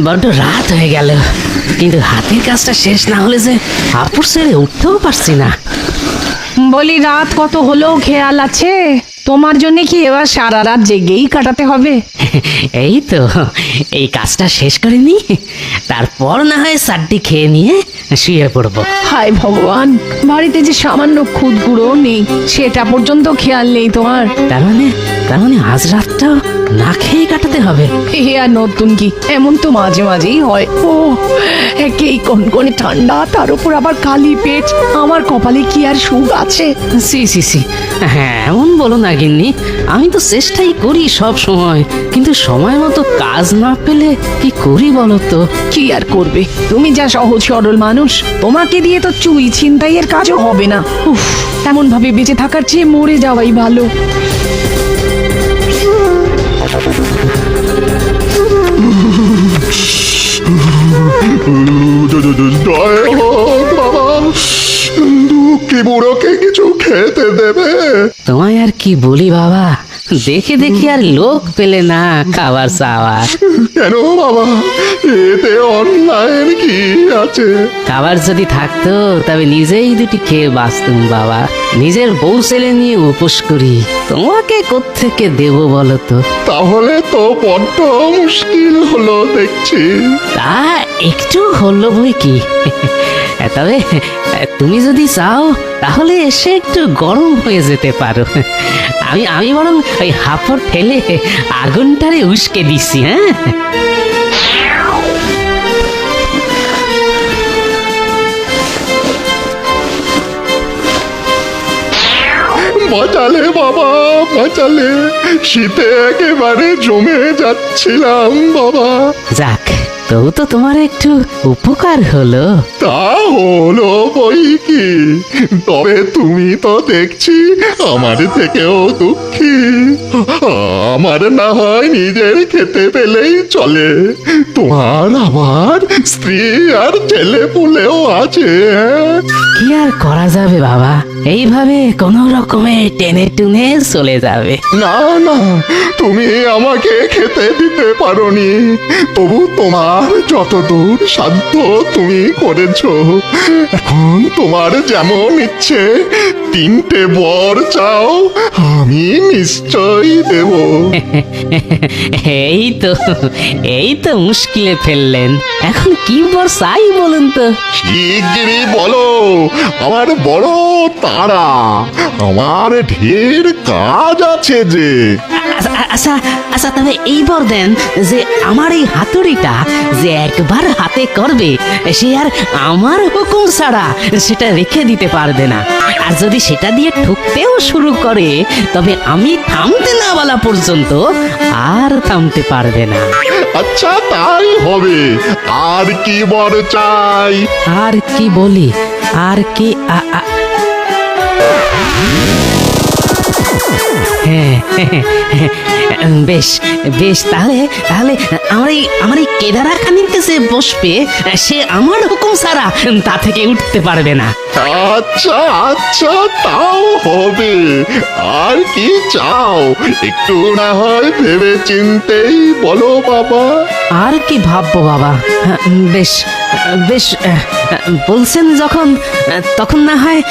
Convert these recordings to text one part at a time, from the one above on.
বড্ড রাত হয়ে গেল, কিন্তু হাতের কাজটা শেষ না হলে যে হাঁপুর ছেড়ে উঠতেও পারছি না। বলি, রাত কত হলো খেয়াল আছে? তোমার জন্য কি এবার সারা রাত জেগেই কাটাতে হবে? এই তো এই কাজটা শেষ করে নি, তারপর না হয় চারটি খেয়ে নিয়ে শুয়ে পড়বো। হায় ভগবান, বাড়িতে যে সামান্য খুদ গুঁড়ো নেই সেটা পর্যন্ত খেয়াল নেই তোমার। তার মানে আজ রাতটা না খেয়ে কাটাতে হবে। এ আর নতুন কি, এমন তো মাঝে মাঝেই হয়। ও একেই কনকনে ঠান্ডা, তার উপর আবার খালি পেট। আমার কপালে কি আর সুখ আছে? সি সি সি, হ্যাঁ এমন বলো না গিন্নি, আমি তো চেষ্টাই করি সব সময়, কিন্তু সময় মতো কাজ না পেলে কি করি বলো তো? কি আর করবে, তুমি যা সহজ সরল মানুষ, তোমাকে দিয়ে তো চুই ছিনতাইয়ের কাজও হবে না। উফ, এমন ভাবে বেঁচে থাকার চেয়ে মরে যাওয়াই ভালো। দুঃখী বুড়োকে কিছু খেতে দেবে? তোমায় আর কি বলি বাবা, দেখে দেখে আর লোক পেলে না খাবার চাওয়ার। কেন বাবা, এতে অন্যায়ের কি আছে? খাবার যদি থাকতো তবে নিজেই দুটি খেয়ে বাঁচতুম বাবা। নিজের বউ ছেলে নিয়ে উপোস করি, তোমাকে কোত্থেকে দেব বলো তো? তাহলে তো বড্ড মুশকিল হলো দেখছি। তা একটু হলো বই কি, তবে তুমি যদি চাও তাহলে এসে একটু গরম হয়ে যেতে পারো। আমি বরং ওই হাঁপড় ফেলে আগুনটারে উস্কে দিছি। হ্যাঁ, বাঁচালে বাবা, বাঁচালে। শীতে একেবারে জমে যাচ্ছিলাম বাবা। যাক, তবু তো তোমার একটু উপকার হলো। তা হলো বই কি, তবে তুমি তো দেখছি আমার থেকেও দুঃখী। আমার না হয় নিজের খেতে পেলেই চলে, তোমার আবার স্ত্রী আর ছেলে পুলেও আছে। কি আর করা যাবে বাবা, এইভাবে কোন রকমে টেনে টুনে চলে যাবে। না না, তুমি আমাকে খেতে দিতে পারোনি, তবু তোমার যতদূর সাধ্য তুমি করেছো। এখন তোমার যেমন ইচ্ছে 3টে বর চাও, আমি নিশ্চয়ই দেব। এই তো মুশকিলে ফেললেন। এখন কি বর চাই বলুন তো? শিগগিরই বলো, আমার বড় তাড়া, আমার ঢের কাজ আছে যে। আচ্ছা আচ্ছা, তবে এই বর দেন যে আমার এই হাতুড়িটা যে একবার হাতে করবে সে আর আমার হুকুম ছাড়া সেটা রেখে দিতে পারবে না। আর যদি সেটা দিয়ে ঠুকতেও শুরু করে তবে আমি থামতে না বলা পর্যন্ত আর থামতে পারবে না। আচ্ছা তাই হবে, আর কি বর চাই? আর কি বলি, আর কি হ্যাঁ, বেশ বেশ, তাহলে তাহলে আমার এই কেদারা খানির কাছে বসবে, সে আমার হুকুম ছাড়া তা থেকে উঠতে পারবে না। আচ্ছা আচ্ছা, তাও হবে। আর কি চাও একটু না হয় ভেবে চিন্তেই বলো বাবা। আর কি ভাববো বাবা, বেশ বেশ, বলছেন যখন তখন না হয়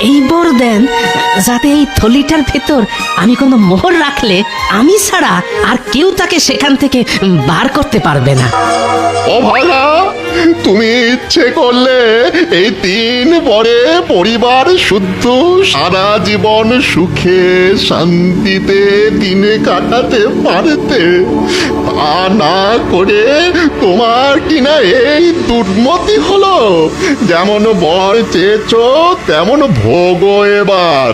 এই বর দেন যাতে এই থলিটার ভেতর আমি কোনো মোহর রাখলে আমি ছাড়া আর কেউ তাকে সেখান থেকে বার করতে পারবে না। অভাগা, তুমি ইচ্ছে করলে এই 3 বরে পরিবার শুদ্ধ সারা জীবন সুখে শান্তিতে দিনে কাটাতে পারতে, তা না করে তোমার কিনা এই দুর্মতি হলো। যেমন বর চেয়েছো তেমন ভোগো এবার।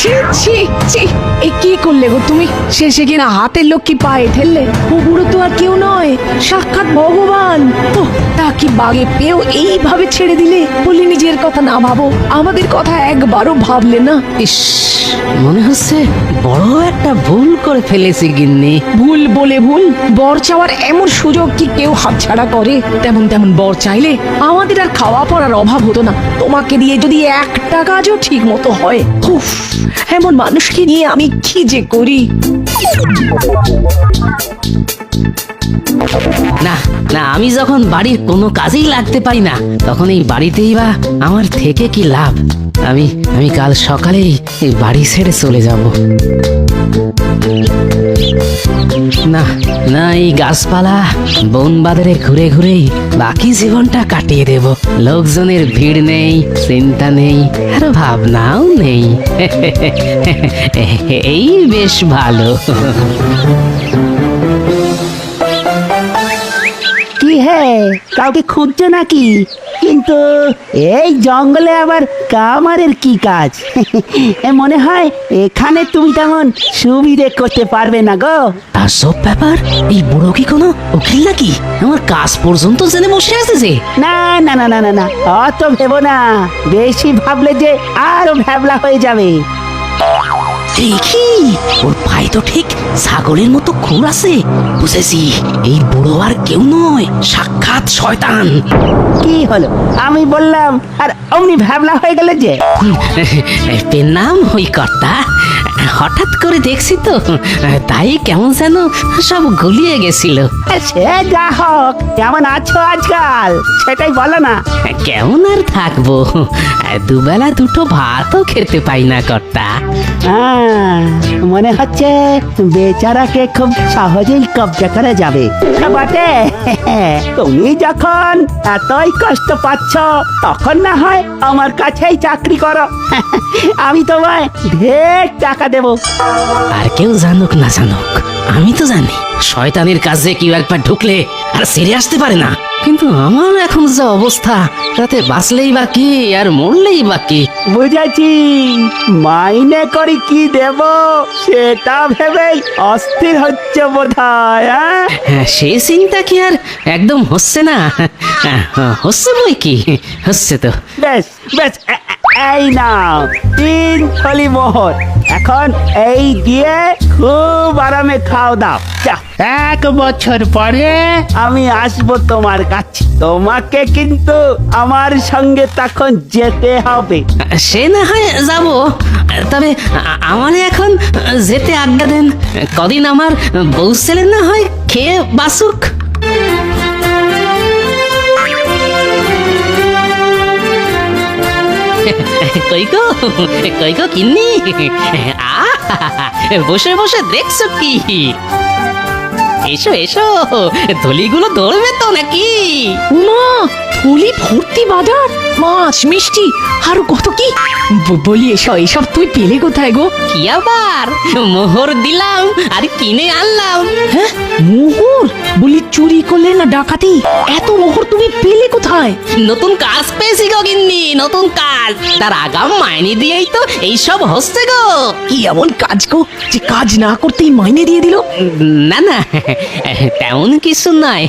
ছি ছি ছি, এ কি করলে গো তুমি? শেষে কিনা হাতের লক্ষ্মী পায়ে ফেললে। ও বুড়ো তো আর কেউ নয়, সাক্ষাৎ ভগবান। তো তা কি বাগে পেয়েও এইভাবে ছেড়ে দিলে? বলি নিজের কথা না ভাবো, আমাদের কথা একবারও ভাবলে না। ইস, মনে হচ্ছে বড় একটা ভুল করে ফেলেছি গিন্নি। ভুল বলে ভুল, বর চাওয়ার এমন সুযোগ কি কেউ হাতছাড়া করে? তেমন তেমন বর চাইলে আমাদের আর খাওয়া পড়ার অভাব হতো না। তোমাকে দিয়ে যদি একটা কাজও ঠিক মতো হয়, উফ, এমন মানুষকে নিয়ে আমি কি যে করি। না না, আমি যখন বাড়ির কোনো কাজেই লাগতে পারি না, তখন এই বাড়িতেই বা আমার থেকে কি লাভ? আমি আমি কাল সকালেই এই বাড়ি ছেড়ে চলে যাব। না না, এই গাছপালা বন বাজারে ঘুরে ঘুরেই বাকি জীবনটা কাটিয়ে দেব। লোকজনের ভিড় নেই, চিন্তা নেই, আর ভাবনাও নেই। এই বেশ ভালো। কি হে, কাউকে খুঁজছো নাকি? কিন্তু এই জঙ্গলে আবার কামারের কি কাজ? মনে হয় এখানে তুমি তেমন সুবিধে করতে পারবে না গো। তার সব ব্যাপার, এই বুড়ো কি কোনো উকিল নাকি? আমার কাজ পর্যন্ত জেনে বসে আছে যে। না না না না না না, অত ভেবো না। বেশি ভাবলে যে আরো ভ্যাবলা হয়ে যাবে। দেখি, ওর পায়ে তো ঠিক ছাগলের মতো খুর আছে। বুঝেছি, এই বুড়ো আর কেউ নয়, সাক্ষাৎ শয়তান। কি হলো, আমি বললাম আর অমনি ভ্যাবলা হয়ে গেলে যে? পেন নাম ওই কর্তা। হঠাৎ করে দেখছি তো, তাই কেমন যেন সব গুলিয়ে গেছিল। সে যা হোক, কেমন আছো আজকাল সেটাই বলো না। কেমন আর থাকবো, দুবেলা দুটো ভাতও খেতে পাই না কর্তা। মনে হচ্ছে বেচারাকে খুব সহজেই কবজা করা যাবে। বটে, তুমি যখন এতই কষ্ট পাচ্ছ, তখন না হয় আমার কাছেই চাকরি করো। আমি তোমায় ঢের টাকা দেব। আর কেউ জানুক না জানুক, আমি তো জানি শয়তানের কাজে কেউ একবার ঢুকলে আর সেরে আসতে পারে না। কিন্তু আমার এখন যে অবস্থা, তাতে বাঁচলেই বা কি আর মরলেই বা কি। বুঝেছি, মাইনে করি কি দেব সেটা ভেবেই অস্থির হচ্ছে বোধহয়। হ্যাঁ, সে চিন্তা কি আর একদম হচ্ছে না? হচ্ছে বই কি, হচ্ছে তো। বেশ বেশ, এই নাও 3 থলি মোহর। এখন এই দিয়ে খুব আরামে খাও দাও। যাও, 1 বছর পরে আমি আসবো তোমার কাছে। তোমাকে কিন্তু আমার সঙ্গে তখন যেতে হবে। সে না হয় যাব, তবে আমার এখন যেতে আজ্ঞা দেন। কদিন আমার বউ ছেলে না হয় খেয়ে বাসুক। কই গো, কই গো কিন্নি, বসে বসে দেখছো কি? এসো এসো, থলিগুলো ধরবে তো নাকি? উমা, থলি ভর্তি বাজার, মাছ মিষ্টি আর কত কি। বলি এসব তুই পেলে কোথায় গো? কি আবার, মোহর দিলাম আর কিনে আনলাম। হ্যাঁ, মোহর? বলি চুরি করলে না ডাকাতি? এত মোহর তুমি পেলে কোথায়? নতুন কাজ পেয়েছি গো গিন্নি, নতুন কাজ। তার আগাম মাইনে দিয়েই তো এইসব হচ্ছে গো। কি এমন কাজ গো যে কাজ না করতেই মাইনে দিয়ে দিল? না না, তেমন কিছু নয়,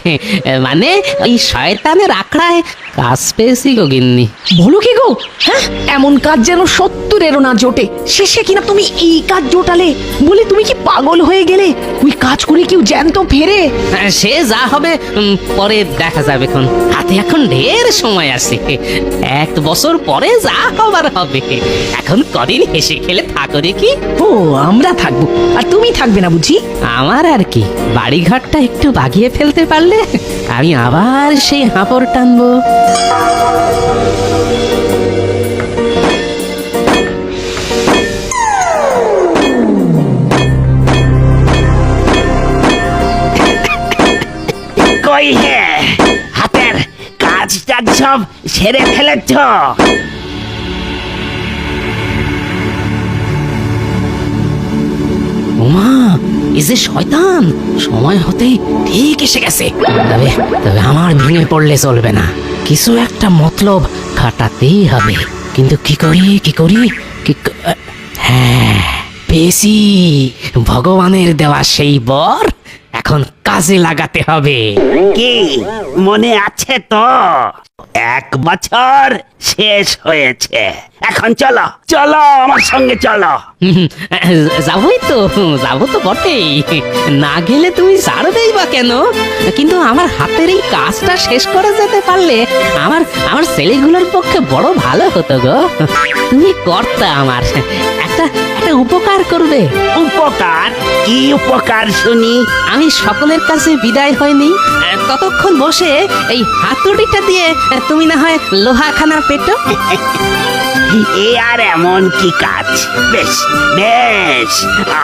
মানে ওই শয়তানের আখড়ায় কাজ পেয়েছি গো গিন্নি। বলো কি গো? হ্যাঁ, এমন কাজ যেন 70-এরও না জোটে, শেষে কিনা তুমি এই কাজ জোটালে। বলে তুমি কি পাগল হয়ে গেলে? ওই কাজ করে কেউ জ্যান্ত ফেরে? সে যা হবে পরে দেখা যাবে। এখন হাতে এখন ঢের সময় আছে। 1 বছর পরে যা হবার হবে। এখন কদিন হেসে খেলে থাকো দেখি। ও, আমরা থাকবো আর তুমি থাকবে না বুঝি? আমার আর কি, বাড়িঘরটা একটু বাগিয়ে ফেলতে পারলে আমি আবার সেই হাঁপড় টানবো। কই হে, হাতের কাজ টাজ সব সেরে ফেলেছ? ওমা, এই যে শয়তান সময় হতেই ঠিক এসে গেছে। তবে তবে আমার ভেঙে পড়লে চলবে না, কিছু একটা মতলব খাটাতেই হবে। কিন্তু কি করি কি করি কি হ্যাঁ, পেয়েছি ভগবানের দেওয়া সেই বর এখন কাজে লাগাতে হবে। কি মনে আছে তো? 1 বছর শেষ হয়েছে। এখন চলো চলো, আমার সঙ্গে চলো। যাবো তো বটেই, না গেলে তুমি ছাড়বেই বা কেন? কিন্তু আমার হাতের এই কাজটা শেষ করে যেতে পারলে আমার আমার ছেলেগুলোর পক্ষে বড় ভালো হতো গো। তুমি কর্তা আমার, একটা একটা উপকার করবে। উপকার? কি উপকার শুনি? আমি সকলের কাছে বিদায় হয়নি, ততক্ষণ বসে এই হাতুড়িটা দিয়ে তুমি না হয় লোহাখানা পেটো। এ আর এমন কি কাজ? বেশ বেশ,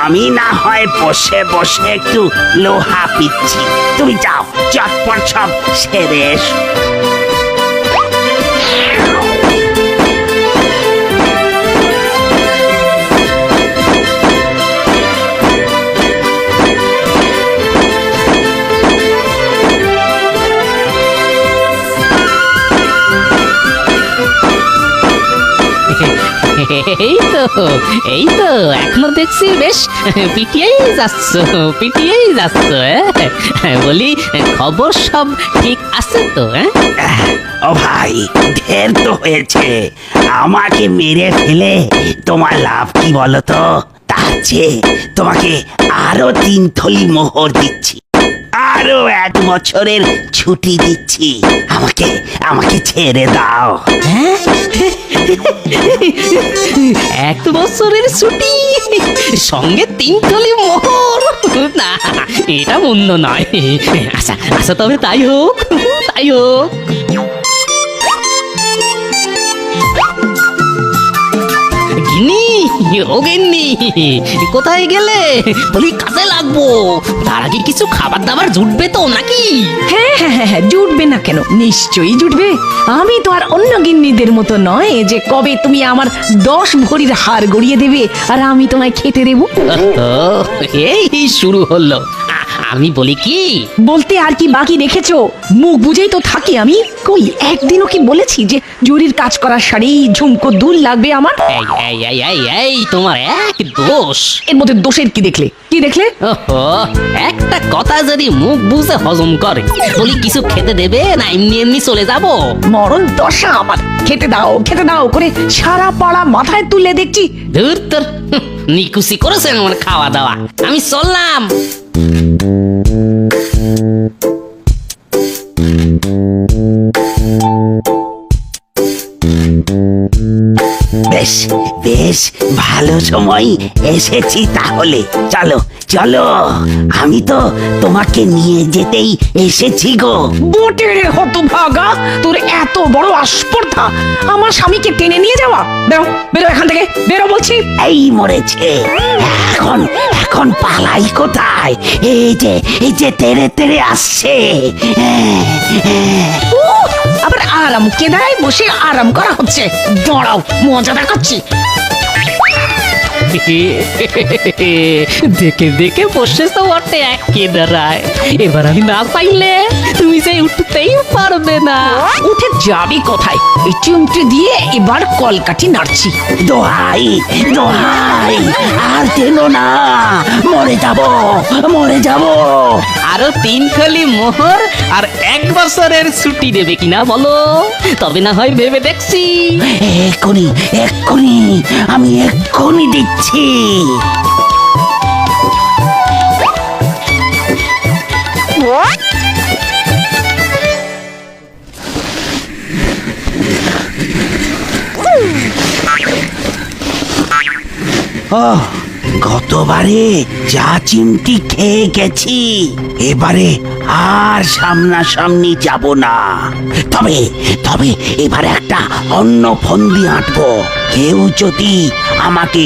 আমি না হয় বসে বসে একটু লোহা পিচ্ছি, তুমি যাও চটপট সব সেরে এসো। এই তো এখনো দেখছি বেশ পিটিয়েই যাচ্ছ। বলি খবর সব ঠিক আছে তো? ও ভাই, ঢের তো হয়েছে। আমাকে মেরে ফেলে তোমার লাভ কি বলো তো? তার চেয়ে তোমাকে আরো 3 থলি মোহর দিচ্ছি, আরো 1 বছরের ছুটি দিচ্ছি। আমাকে আমাকে ছেড়ে দাও। 1 বছরের ছুটি, সঙ্গে 3 থলি মোহর, না এটা মন্দ নয়। আচ্ছা আচ্ছা, তবে তাই হোক, তাই হোক। গিন্নি, ও গিন্নি, কোথায় গেলে? বলি কাজে লাগবো, তার আগে কিছু খাবার দাবার জুটবে তো নাকি? হ্যাঁ হ্যাঁ হ্যাঁ হ্যাঁ, জুটবে না কেন? নিশ্চয়ই জুটবে। আমি তো আর অন্য গিন্নিদের মতো নয় যে কবে তুমি আমার 10 ভরির হার গড়িয়ে দেবে আর আমি তোমায় খেতে দেবো। এই শুরু হলো। আমি বলি কি, বলতে আর কি বাকি রেখেছো? মুখ বুঝেই তো থাকি আমি। কই একদিনও কি বলেছি যে জরির কাজ করার শাড়ি ঝুমকো দুল লাগবে আমার? এই তোমার এক দোষ। এর মধ্যে দোষের কি দেখলে? কি দেখলে? ওহো, একটা কথা যদি মুখ বুঝে হজম করে, বলি কিছু খেতে দেবে না এমনি এমনি চলে যাব? মরণ দশা আমার। খেতে দাও করে সারা পাড়া মাথায় তুলে দেখছি। ধুর তোর, নিকুচি করেছেন আমার খাওয়া দাওয়া। আমি চললাম। বেশ বেশ, ভালো সময় এসেছি তাহলে। চলো চলো, আমি তো তোমাকে নিয়ে যেতেই এসেছি গো। বটে রে হতভাগা, তোর এত বড় আস্পর্ধা আমার স্বামীকে টেনে নিয়ে যাওয়া। বেরো বেরো এখান থেকে, বেরো বলছি। এই মরেছে, এখন এখন পালাই কোথায়? এই যে তেরে তেরে আসছে। আবার আরাম কেদারায় বসে আরাম করা হচ্ছে। দাঁড়াও, মজা দেখাচ্ছি। দেখে দেখে বসে তো বটে এক কেদারায়। এবার আমি না পাইলে তুমি যে উঠতেই পারবে না। উঠে যাবি কোথায়? এই চিমটে দিয়ে এবার কলকাঠি নাড়ছি। দোহাই দোহাই, আর টেনো না, মরে যাব। আরো 3 থলি মোহর আর 1 বছরের ছুটি দেবে কিনা বলো, তবে না হয় ভেবে দেখছি। এক্ষুনি আমি এক্ষুনি দিচ্ছি। গতবারে যা চিমটি খেয়ে গেছি, এবারে আর সামনাসামনি যাব না। তবে তবে এবার একটা অন্য ফন্দি আঁটবো। কেউ যদি আমাকে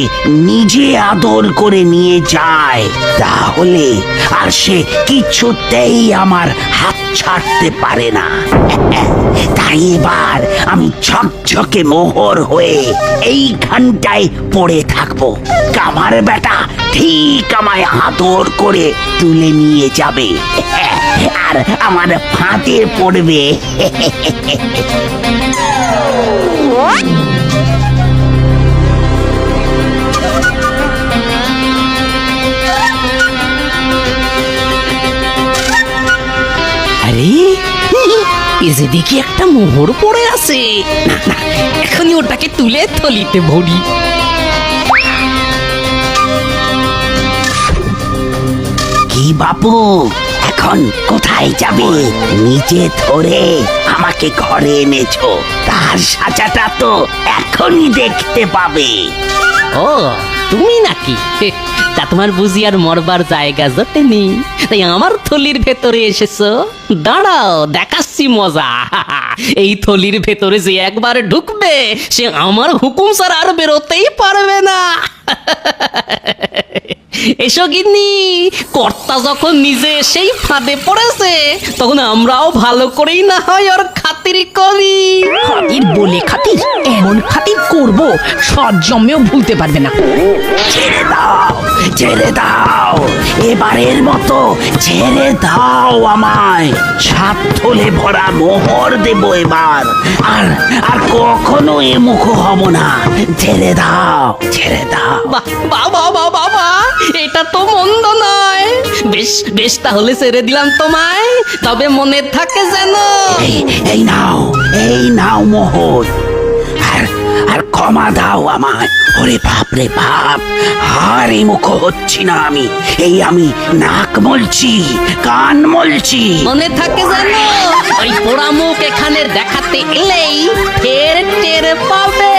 নিজে আদর করে নিয়ে যায়, তাহলে আর সে কিছুতেই আমার হাত ছাড়তে পারে না। তাই এবার আমি ঝকঝকে মোহর হয়ে এই ঘন্টায় পড়ে থাকবো। কামার বেটা ঠিক আমায় আদর করে তুলে নিয়ে যাবে আর আমার ফাঁদে পড়বে। আরে এই যে দেখি একটা মোহর পড়ে আছে, না না এখনই ওটাকে তুলে থলিতে ভরি। কি বাপু, এখন কোথায় যাবে? নিজে ধরে আমাকে ঘরে এনেছো, তার সাজাটা তো এখনই দেখতে পাবে। ও তুমি নাকি? তা তোমার বুঝি আর মরবার জায়গা জোটেনি, তাই আমার থলির ভেতরে এসেছো? দাঁড়াও দেখাচ্ছি মজা। এই থলির ভেতরে যে একবার ঢুকবে সে আমার হুকুম ছাড়া আর বেরোতেই পারবে না। এসো গিন্নি, কর্তা যখন নিজে এসেই ফাঁদে পড়েছে তখন আমরাও ভালো করেই না হয় ওর খাতির করি। খাতির বলে খাতির, এমন খাতির করব সৎ জন্মেও ভুলতে পারবে না। ছেড়ে দাও, ছেড়ে দাও, এবারের মতো ছেড়ে দাও আমায়। 7 থলে ভরা মোহর দেব এবার, আর আর কখনো এ মুখ হব না। ছেড়ে দাও, ছেড়ে দাও। বাবা বাবা, এটা তো মন্দ নয়। বেশ বেশ, তাহলে ছেড়ে দিলাম তোমায়, তবে মনে থাকে যেন। এই নাও, এই নাও মোহর, আর আর ক্ষমা দাও আমায়। ওরে বাপ রে বাপ, আর এই মুখ হচ্ছি না আমি। এই আমি নাক মলছি, কান মলছি। মনে থাকে যেন, ওই পোড়া মুখ এখানে দেখাতে এলেই ফের টের পাবে।